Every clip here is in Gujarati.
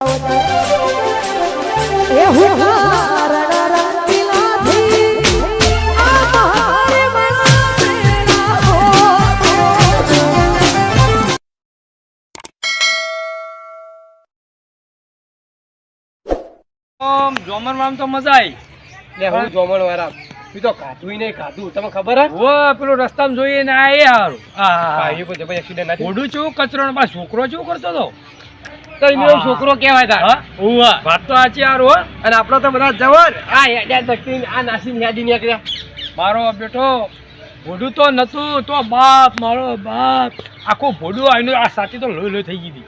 જોમર માં તો મજા આવી લે હું જોમણ વાળા તું તો ખાધું નહીં ખાધું તમને ખબર હે ઓ પેલો રસ્તામાં જોઈએ ને આ એ હારું ભાઈ કોઈ જબર એક્સિડન્ટ નથી ઓડું છું કચરો ને પાછો છોકરો શું કરતો તો એનો છોકરો કહેવાય તા ઓવા વાત તો સાચી હારું હો અને આપણો તો બધા જવર આ હેડ્યા દક્ષિણ આ નાસી હેડી નીકળ્યા મારો બેટો ભોડું તો નતું તો બાપ મારો બાપ આખું ભોડું આવીને આ સાચી તો લોહી લોહી થઈ ગઈ હતી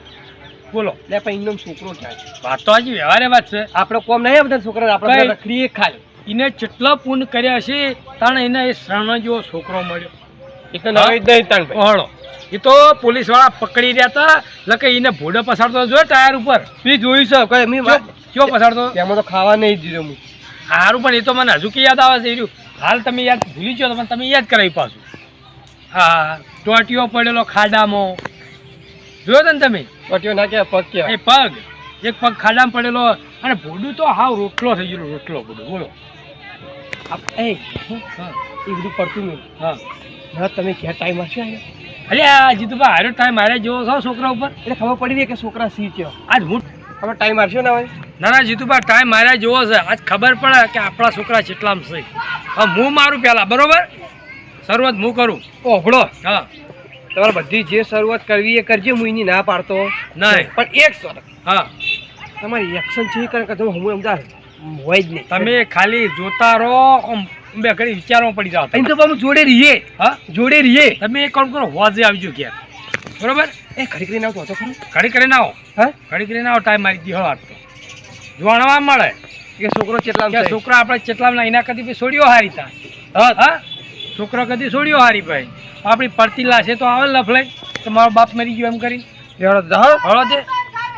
બોલો લે પણ એનો છોકરો ક્યાં વાત તો હજી વ્યવહારે વાત છે આપણે કોમ નહીં બધા છોકરા આપણે રખડીએ ખાય એને કેટલા પૂન કર્યા છે તાણે એને એ શરણ જેવો છોકરો મળ્યો એ તો નવાઈ જ નહીં તાણ હળો એ તો પોલીસ વાળા પકડી રહ્યા હતા લકે એને ભોડો પસાડતો જોયો ટાયર ઉપર મેં જોયું છે કઈ મેં કયો પસાડતો એમાં તો ખાવા નહીં દીધો હું સારું પણ એ તો મને હજુ કે યાદ આવે છે એ હાલ તમે યાદ ભૂલી ગયો તો તમે યાદ કરાવી પાછું હા ટોટીઓ પડેલો ખાડામાં જોયો ને તમે ટોટીઓ ના કે પગ કે એ પગ એક પગ ખાડામાં પડેલો અને ભોડું તો હાવ રોટલો થઈ ગયેલો રોટલો ભોડું બોલો એ બધું પડતું નહીં હા ના તમે ક્યાં ટાઈમ હશે અલ્યા જીતુભાઈ હારો ટાઈમ મારે જેવો છો છોકરા ઉપર એટલે ખબર પડી રહી કે છોકરા સી છે આજ હું હવે ટાઈમ હશે ને હવે ના ના જીતુભાઈ ટાઈમ મારે જેવો છે આજ ખબર પડે કે આપણા છોકરા કેટલામાં છે હવે હું મારું પહેલાં બરોબર શરૂઆત હું કરું ઓભળો હા તમારે બધી જે શરૂઆત કરવી એ કરજે હું એની ના પાડતો નહીં પણ એક સર હા તમારી એક્શન છે કારણ કે તમે હું સમજાવ હોય જ નહીં તમે ખાલી જોતા રહો બે ઘડી વિચારમાં પડી જાઓ અહીં તો પાછું જોડે રહીએ હા જોડે રહીએ તમે એક કામ કરો હોજે આવજો ક્યાં બરોબર એ ખરી કરીને આવતો હતો ખરું ઘડી કરીને આવો હા ઘડી કરીને આવો ટાઈમ મારી દી હળવાટ તો જોણવા મળે કે છોકરો કેટલા કે છોકરા આપણે ચેટલામાં એના કદી છોડીઓ હારી તા હા છોકરો કદી છોડીઓ હારી ભાઈ આપણી પડતી લાશે તો આવે લફલાઈ તો મારો બાપ મરી ગયો એમ કરી હળો દે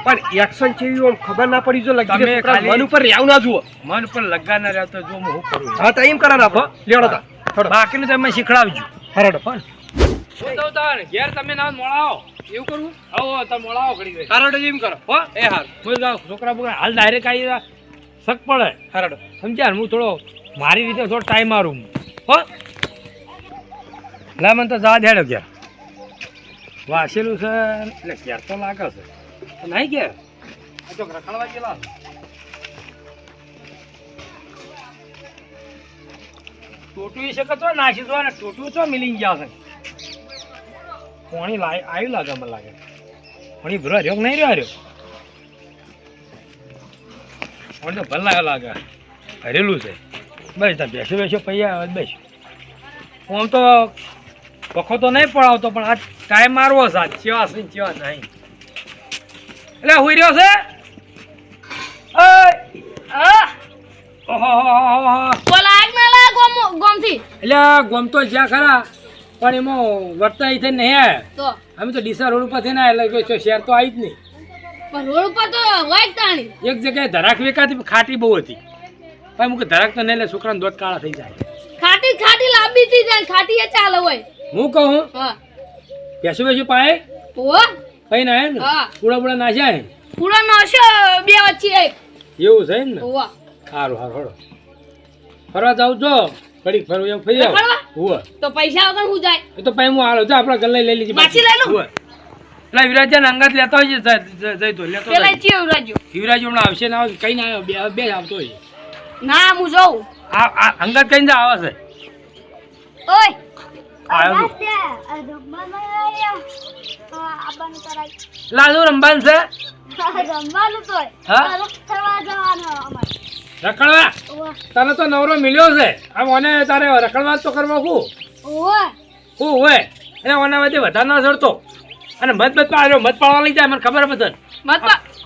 પણ એક્શન છે એવી ખબર ના પડી જો લગી તમે ખાલી મન ઉપર રાવ ના જુઓ મન ઉપર લગા ના રહેતો જો હું કરું હા તો એમ કરા આપો લેડો તા બાકીનું તમે શીખડાવજો હરડો પણ ઘેર તમે ના મોળાવો એવું કરવું આવો તમે મોળાવો ઘડી હરડો એમ કરો હો એ હાર કોઈ છોકરા બોકરા હાલ ડાયરેક્ટ આવી શક પડે હરડો સમજ્યા હું થોડો મારી રીતે થોડો ટાઈમ મારું હો લા મને તો જવા દેડો ઘેર વાસેલું છે એટલે ઘેર તો લાગે છે નહીં ઘેર જો રખડવા ગયેલા ટોટું શકે તો નાસી દો ને ટોટું તો મિલી ગયા છે પાણી આવ્યું લાગે મને લાગે પાણી ભરો રહ્યો નહીં રહ્યો પાણી તો ભલે લાગે હરેલું છે બસ ત્યાં બેસો બેસો પૈયા બસ હું આમ તો વખો તો નહીં પડાવતો પણ આ ટાઈમ મારવો સાચ ચેવા છે ચેવા નહીં એટલે હુઈ રહ્યો છે એટલે ગોમ તો જ્યાં ખરા પણ એમાં વર્તાઈ થઈને નહીં આવ્યા અમે તો ડીસા રોડ ઉપર થઈને એટલે શહેર તો આવી જ નહીં રોડ ઉપર તો હોય તાણી એક જગ્યાએ ધરાક વેકાતી ખાટી બહુ હતી પણ હું ધરાક તો નહીં લે છોકરાને દોઢ કાળા થઈ જાય ખાટી લાંબી થઈ જાય ખાટી એ ચાલે હોય હું કહું હા બેસું પાએ ઓ કઈ ના એમ ને પૂડા નાખ્યા પૂરા નશો બે વચ્ચે એક એવું છે એમ ને ઓવા સારું હળો ફરવા જાઉં છો ઘડીક ફરવું એમ ફરી આવ હુઆ તો પૈસા વગર હું જાય એ તો પછી હું હાલો જો આપણા ગલ્લે લઈ લીધી પાછી લઈ લઉં એટલે વિરાજન અંગત લેતો હોય જઈ તો લેતો પેલા ચીવ રાજો વિરાજ હમણાં આવશે ના આવે કઈ ના આવ્યો બે આવતો હોય ના હું જાઉં આ અંગત કઈ આવે છે ઓય લાલુ રંબાન છે રખડવા તને તો નવરો મિલ્યો છે આમ ઓને તારે રખડવા તો કરવા શું હોય એટલે ઓના વચ્ચે વધારે ના ચડતો અને મત આવ્યો મત પાડવા લઈ જાય મને ખબર બધા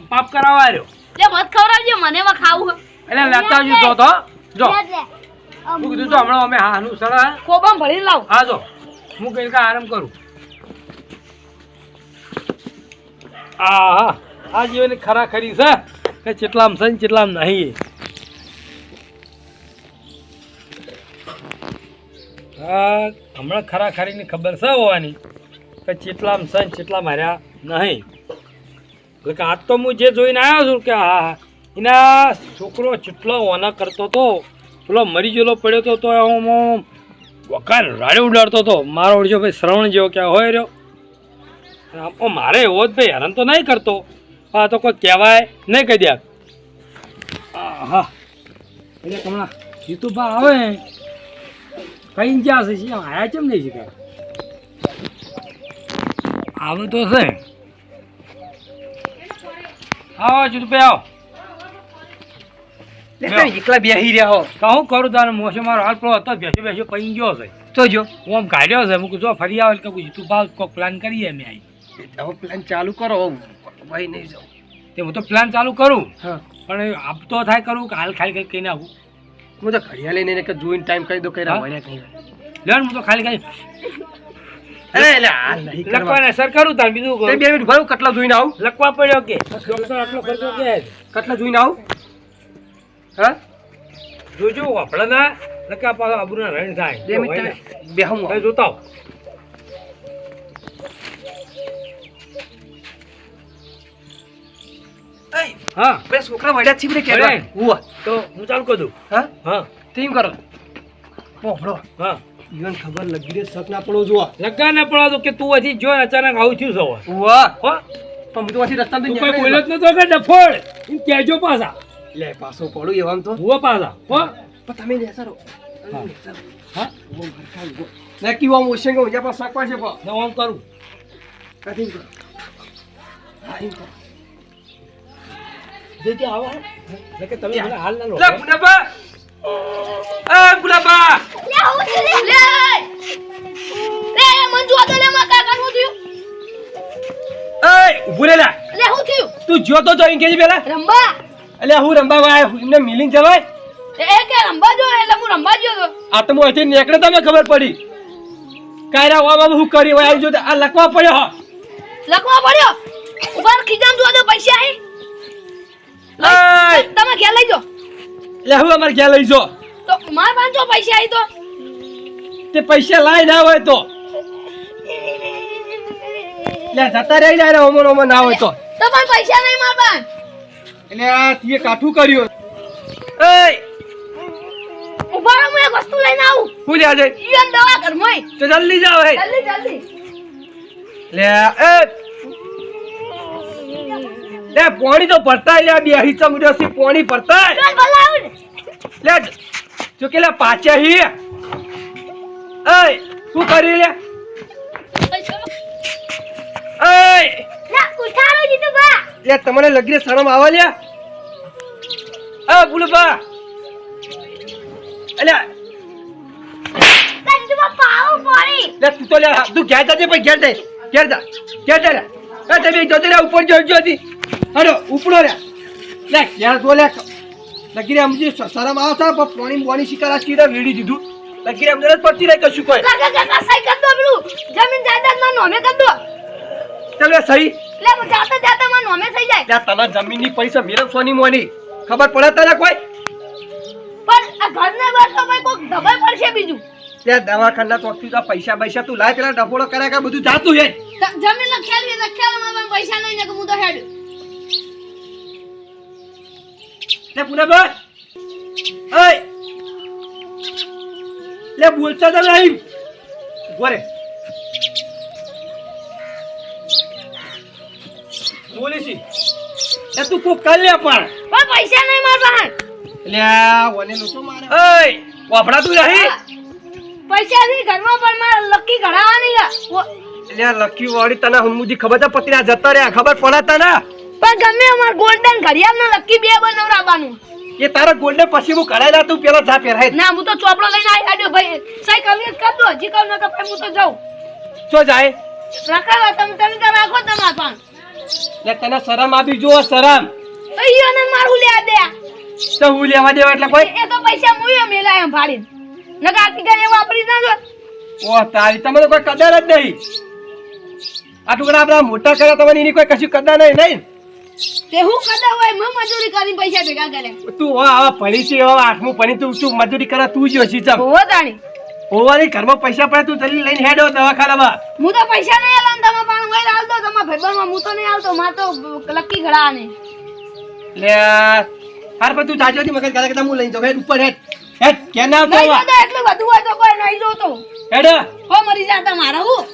પાપ કરાવવા આવ્યો મત ખવડાવજો મને એમાં ખાવું એટલે લેતા આવજો જો હું કીધું તો હમણાં અમે હાનું સડા ખોબામ ભરી લાવ હા જો હું કઈ આરામ કરું આ જીવન ખરાખરી છે કે ચેટલામ છે ચેટલામ નહીં હમણાં ખરાખરીની ખબર છે હોવાની કે ચેટલામ છે ચેટલા માર્યા નહીં એટલે કે આજ તો હું જે જોઈને આવ્યો છું કે હા એના છોકરો જેટલો ઓના કરતો હતો પેલો મરી ગયેલો પડ્યો તો હું વખાર રાડે ઉડાડતો હતો મારો ઓળજો ભાઈ શ્રવણ જેવો ક્યાં હોય રહ્યો મારે એવો જ ભાઈ હેરાન તો નહીં કરતો હા તો કોઈ કહેવાય નહીં કહી દે હા એટલે હમણાં જીતુભા આવે કઈ જ્યાં છે આયા કેમ નહીં શીખે આવે તો છે આવો જીતુભાઈ આવો એકલા બેહી રહ્યા હો કહું કરું તારે મોસમ મારો હાલ પેલો હતો બેસ્યો પૈન ગયો છે તો જો હું આમ કાઢ્યો છે હું જો ફરી આવે કે જીતુભા કોઈ પ્લાન કરીએ અમે આવી હવે પ્લાન ચાલુ કરો ભાઈ નહીં જાઉં તે હું તો પ્લાન ચાલુ કરું હા પણ આપતો થાય કરું કે હાલ ખાલી કઈ નાખું હું તો ઘડિયા લઈને કે જોઈને ટાઈમ કહી દો કર્યા હોય કઈ લેવાનું હું તો ખાલી અરે એટલે હાલ નહીં કરવા લખવાને સર કરું તાર બીજું બે મિનિટ ભાઈ કટલા જોઈને આવું લખવા પડ્યો કે ડોક્ટર આટલો ખર્ચો કે કટલા જોઈને આવું હા જોજો આપણે ના લખા પાછો આબરૂના રણ થાય બે મિનિટ બેહું હવે જોતા આવો. હા બે છોકરા વડ્યા છીપડે કે વળ્યા. ઉવા તો હું ચાલુ કરી દઉં હા હા તેમ કરો પોપડો હા ઈવન ખબર લગી રે સક ના પડો જો લગા ને પડાતો કે તું હજી જો ને અચાનક આવું થયું સવાર ઉવા હો તો હું તો વાથી રસ્તા તું કોઈ બોલ્યો જ નતો કે ડફોડ એમ કહેજો પાછા લે પાછો પડું એવામ તો હુઓ પાછા હો પણ તમે નેસરો હા ને કીવા મોશન ગો જા પાછા પાછે પા હું આમ કરું કાઢી કરો હા એમ કરો જે જે આવો હે કે તમે મને હાલ ના લો લે ગુલાબા ગુલાબા લે હું છું લે મંજુ આ તો લે માં કા કાનું થયું એ ઉભો રે લા લે હું થયું તું જોતો તો ઇંગેજી પેલા રંબા એટલે હું રંબા વાય એમને મિલિંગ જવાય એ કે રંબા જો એટલે હું રંબા જો તો આ તો મોથી નીકળે તમે ખબર પડી કાયરા વા બાબુ હું કરી હોય જો આ લખવા પડ્યો હો લખવા પડ્યો ઉપર ખીજામ જો તો પૈસા હે એય! તમે ઘેર લઈ જો એટલે હું અમાર ઘેર લઈ જો તો માર પાંચો પૈસા આઈ તો તે પૈસા લાઈ ના હોય તો લે જતા રહી જાય ઓમર ઓમર ના હોય તો પણ પૈસા નહીં માર પાન એટલે આ તીએ કાઠું કર્યું એય ઉભા રહો હું એક વસ્તુ લઈને આવું હું લે આજે ઈયન દવા કર મોય તો જલ્દી જાવ હે જલ્દી જલ્દી લે એ લે પાણી તો ભરતા લે બે હિચમ ઉડ્યોસી પાણી ભરતા ચાલ બોલાવ લે જો કે લે પાછે હી એય શું કરી લે એય ના ઉઠાડો જીતુ બા લે તમને લગીને શરમ આવે લે બુલબા અલે જીતુ બા પાવ પાણી લે તું તો લે તું ઘેર જાજે ભાઈ ઘેર જા લે તમે જોતે લે ઉપર જોજો હતી હડો ઉપડો લે લે ઘેર જો લે લગીને સમજી શરમ આવે છે પણ પાણી બોણી શિકારા ચીડા વેડી દીધું લગીને અમને જ પડતી રહી કશું કોઈ કાકા સહી કર દો પેલું જમીન જાયદાદ માં નોમે કર દો ચાલ લે સહી લે જાતા જાતા માં નોમે થઈ જાય લે તને જમીનની પૈસા મેળવવાની મોની ખબર પડે તને કોઈ પણ આ ઘરને બસ તો ભાઈ કોક દબાઈ પડશે બીજું ત્યાં દવાખાના ચોકથી તો પૈસા તું લાય પેલા ડફોડો કર્યા કે બધું જાતું હે જમીન લખ્યા માં પૈસા નહીં ને કે હું તો હેડ લે પુનાબા એય લે બોલતા તો નહીં બોલે બોલીસી એ તું કોક કર લે પણ પૈસા નહીં માર પાસે લે ઓને લોચો મારે એય વાપડા તું રહી પૈસા ની ઘરમાં પણ માર લકી ઘડાવાની લે લકી વાળી તને હમુદી ખબર છે પતિના જતા રહ્યા ખબર પડે તને પણ ગમે અમાર ગોલ્ડન ઘડિયાળ ને લકી બે બનાવરાવાનું એ તારા ગોલ્ડન પછી હું કરાયેલા તું પેલા જા પહેરાય ના હું તો ચોપડો લઈને આવી આડ્યો ભાઈ સહી કવિયત કર દો હજી કહું ના કે હું તો જાઉં ચો જાય રખાવા તમે તો રાખો તમાર પણ લે તને શરમ આપી જો શરમ તો ઈયોને મારું લે દે તો હું લેવા દેવા એટલે કોઈ એ તો પૈસા મુયો મેલાય એમ ફાડીને નકા આતી ગઈ વાપરી ના જો ઓ તારી તમને કોઈ કદર જ નહીં આ ટુકડા આપણા મોટા કર્યા તમને એની કોઈ કશું કદર નહીં તે હું કદા હોય મે મજૂરી કરીને પૈસા ભેગા કરે તું હવે ભણી છે હવે આઠમું ભણી તું મજૂરી કરે તું જ ઓછી ચમ હોવો તાણી હોવાની ઘરમાં પૈસા પડે તું જલ્દી લઈને હેડો દવાખાનામાં હું તો પૈસા નહીં આલાન તમે પણ મંગાઈ આલ દો તમારા ભાઈબંધમાં હું તો નહીં આવતો માર તો લકી ઘડા ને લે હાર પર તું જાજો થી મગજ કાલે હું લઈને જાઉં હેડ ઉપર હેડ કે ના આવતો નહીં જોતો એટલું બધું હોય તો કોઈ નહીં જોતો હેડ હો મરી જાતા મારા હું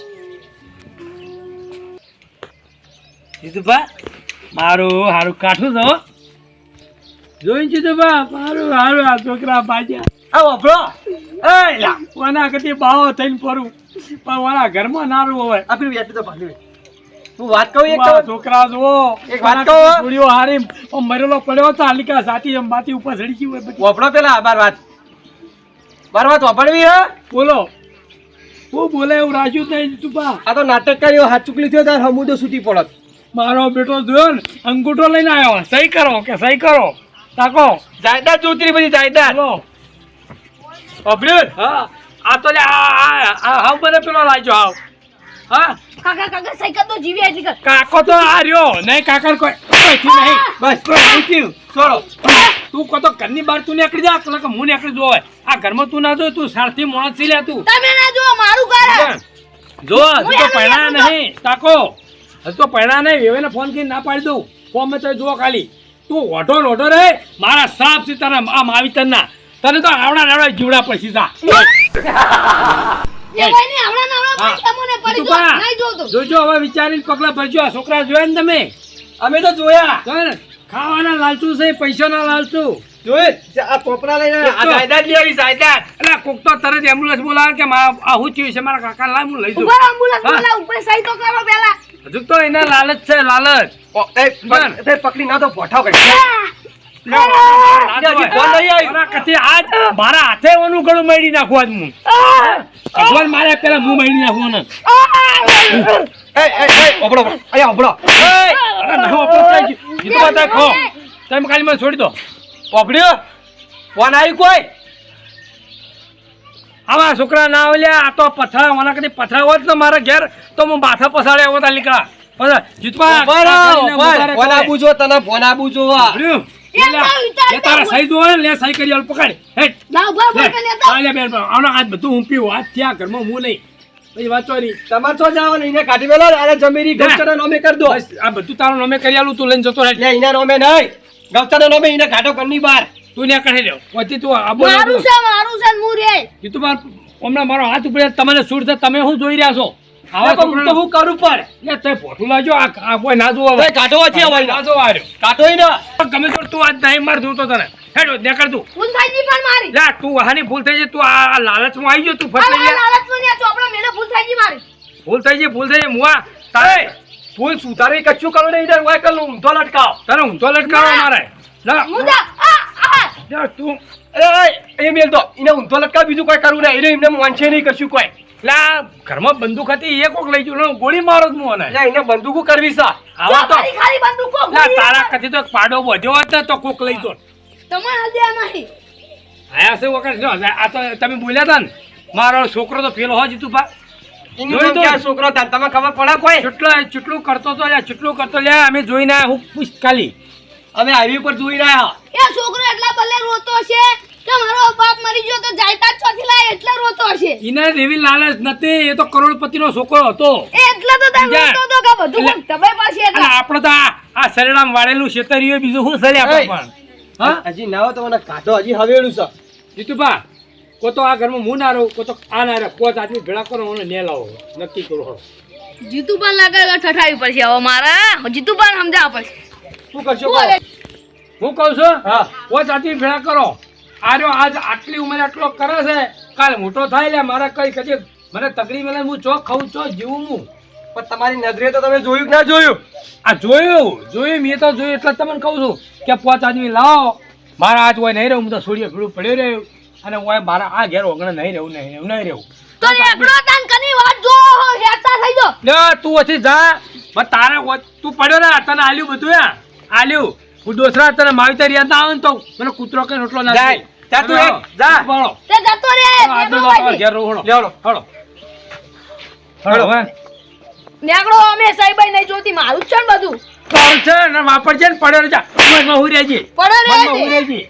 જીતુભા મારું હારું કાઠું છો જોઈને જીતુભા મારું હારું આ છોકરા પાછા આવો બ્રો એ લા કોના કદી બાવો થઈને ફરું પણ મારા ઘરમાં નારું હોય આપી વેટ તો ભાગી હું વાત કહું એક વાહ, તો છોકરા જુઓ એક વાત કહું? છોડીઓ હારી મરેલો પડ્યો હતો હાલિકા સાથી એમ બાતી ઉપર ચડી ગઈ હોય બધી. વફડો પેલા બાર વાત વફડવી હે બોલો હું બોલે એવું રાખ્યું જ નહીં જીતુભા આ તો નાટક કર્યો હાથ ચૂકલી થયો તાર હમુદો છૂટી પડત મારો બેટો જોયો ને અંગૂઠો લઈને આવ્યો સહી કરો કે સહી કરો તાકો જાયદાદ જોતરી બધી જાયદાદ બોલો વફડ્યું હા આ તો લે આ હાવ મને પેલો લાગ્યો હાવ હા કાકા કાકા સાયકલ તો જીવી આટલી કર કાકો તો આ રહ્યો નહીં કાકા કોઈથી નહીં બસ મૂક્યું છોડો તું કો તો ઘરની બહાર તું નીકળી જા કે હું નીકળી જોવે આ ઘરમાં તું ના જો તું સારથી મોણસ લે તું તમે ના જો મારું ઘર જો હજુ તો પૈણા નહીં તાકો હજુ તો પૈણા નહીં વેવેને ફોન કરીને ના પાડી દઉં ફોન મેં તો જો ખાલી તું ઓઢો રે મારા સાપ છે તારા આ માવીતરના તને તો આવડા જીવડા પછી જા એ ભાઈ ને આવડા નાવડા પૈસા મને પડી જો નહીં જોતો જોજો હવે વિચારીને પગલા ભરજો આ છોકરા જોયા ને તમે અમે તો જોયા જોયા ને ખાવાના લાલચું છે પૈસાના લાલચું જોઈ આ કોપરા લઈને આ જાયદાદ લઈ આવી જાયદાદ એટલે કોક તો તરત એમ્બ્યુલન્સ બોલાવે કે આ હું થયું છે મારા કાકા લાવ હું લઈ જાઉં ઉભા એમ્બ્યુલન્સ બોલા ઉપર સહી તો કરો પહેલા હજુ તો એના લાલચ છે લાલચ એ પકડી ના તો ભઠાવ કરી મારા હાથે ઓનું ગળું મળી નાખું આજ હું ભગવાન મારે પેલા હું મળી નાખું ને ઓબળો અહીંયા ઓબળો તમે ખાલી મને છોડી દો પોપડ્યો ફોન આવ્યું કોઈ આવા છોકરા ના આવ્યા આ તો પથરા ઓના કદી પથરા હોત ને મારા ઘેર તો હું માથા પસાડે આવો તા નીકળા જીતવા ફોન આબુ જો તને ફોન આબુ જો તારા સહી જો લે સહી કરી આલ પકડ હેટ ના ઉભા બોલ કે લેતા આલે બેન આનો આજ બધું હું પીવું આજ ત્યાં ઘરમાં હું નહીં પછી વાંચો નહીં તમાર તો જાવ ને એને કાઢી મેલો અરે જમીરી ગૌચરના નામે કરી દો બસ આ બધું તારું નામે કરી આલું તું લઈને જતો રહે લે એના નામે નહીં ગૌચરના નામે એને કાઢો ઘરની બહાર તું ને કહી દે પછી તું આબો મારું છે હું રે તું હમણાં મારો હાથ ઉપર તમને સૂટ છે તમે શું જોઈ રહ્યા છો આવા તો હું કરું પર લે તે પોઠું લાજો આ કોઈ ના જોવા ભાઈ કાઢો છે ભાઈ ના જોવા આવ્યો કાઢો ના ગમે તો તું આજ નહીં માર દઉં તો તને હેડો દેખાડ તું ફૂલ થઈ ગઈ પણ મારી લે તું હાની ભૂલ થઈ જાય તું આ લાલચમાં આવી ગયો તું ફસાઈ આ ગયા લાલચ નો ને ચોપડા મેલે ફૂલ થઈ ગઈ મારી ભૂલ થઈ જાય મુઆ તારે ફૂલ સુધારી કચ્છું કરો ને ઇધર વાય કરું ઊંધો લટકાવ તારે ઊંધો લટકાવો મારે લા મુદા જા તું અરે એ મેલ દો એને ઊંધો લટકાવ બીજું કોઈ કરવું નહીં એને એમને વાંચે નહીં કશું કોઈ લા ઘરમાં બંદૂક હતી એ કોક લઈ ગયો ગોળી મારો જ હું અને એટલે એને બંદૂકો કરવી સા આવા તો ખાલી બંદૂકો લા તારા કથી તો એક પાડો વધ્યો હોત ને તો કોક લઈ જો તમારે હલ્દિયા નહીં આયા છે વખત જો આ તો તમે બોલ્યા હતા ને મારો છોકરો તો ફેલ હોય જીતું પા એનું ક્યાં છોકરો હતા તમે ખબર પડે કોઈ ચૂટલું કરતો તો લે ચૂટલું કરતો લે અમે જોઈને આયા હું પૂછ ખાલી અમે હાઈવે પર જોઈ રહ્યા એ છોકરો એટલા બલે રોતો છે કે મારો બાપ મરી ગયો તો જાયદાદ ચોથી લાય એટલે રોતો છે એને એવી લાલચ નથી એ તો કરોડપતિનો છોકરો હતો એટલે તો તમે રોતો તો કે બધું તમે પાસે અને એટલે આપણે તો આ શરીરામ વાળેલું શેતરીઓ બીજું શું સરી આપણે પણ હા હજી ના તો મને કાઢો હજી હવેડું છે જીતુભા કો તો આ ઘરમાં હું ના રહું કો તો આ ના રહે પોચ આદમી ભેળા કરો અને ને લાવો નક્કી કરો જીતુપાન લાગે ઠઠાવી પડશે હવે મારા જીતુપાન સમજાવવા પડશે શું કરશો હું કહું છું હા પોચ આદમી ભેળા કરો આર્યો આજ આટલી ઉંમરે આટલો કરે છે કાલે મોટો થાય લે મારા કઈ કદી મને તકડી મેલે હું ચો ખાઉં ચો જીવું હું પણ તમારી નજરે તો તમે જોયું કે ના જોયું આ જોયું મેં તો જોયું એટલે તમને કહું છું કે પોચ આદમી લાવો મારા આજ હોય નહીં રહું હું તો છોડીએ ભીડું પડ્યો રહ્યું અને હોય મારા આ ઘેર ઓગણે નહીં રહેવું તો એકડો તાન કની વાત જો હેતા થઈ જો લે તું ઓછી જા બસ તારે તું પડ્યો ને તને આલ્યું બધું આલ્યું હું દોસરા તને માવિતર યાદ ના આવે ને તો મને કૂતરો કઈ રોટલો ના જાય જા તું એક જા પાડો તે જતો રે ઘેર રહો હળો લેવડો હળો હળો હે નેકડો અમે સાઈબાઈ નહીં જોતી મારું જ છે ને બધું કોણ છે ને વાપર છે ને પડ્યો જા મનમાં હું રહેજી પડો રે મનમાં હું રહેજી